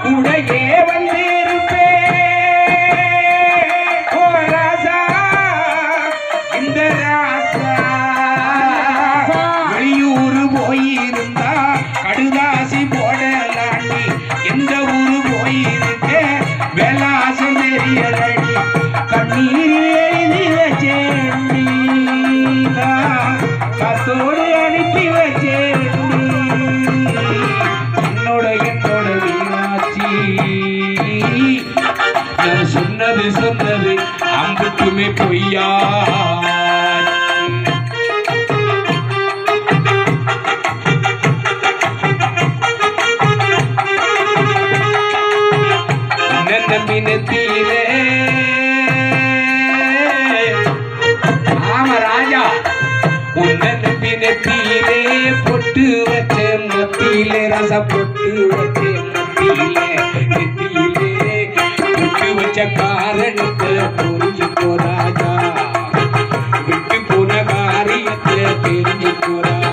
கூடையே வந்திருப்பே ஓ ராசா இந்த ராசா வெளியூர் போயிருந்தா கடுதாசி போடலாண்டி எந்த ஊரு போயிருக்க வேலாசம் தெரியலடி கண்ணீர் எழுதி வச்சேண்டி காத்தோடு அனுப்பி வச்சேண்டி என்னோட வீணாச்சி நான் சொன்னது அம்புக்குமே பொய்யா நம்பினத்தீரே ஆமா ராஜா உன்ன நம்பினத்தீரே பொட்டு வச்ச மத்தியிலே ரச பொட்டு வச்ச மத்தியிலே நெத்தியிலே பொட்டு வச்ச காரணத்தை புரிஞ்சுக்கோ ராஜா விட்டு போன காரியத்தை தெரிஞ்சுக்கோ ராஜா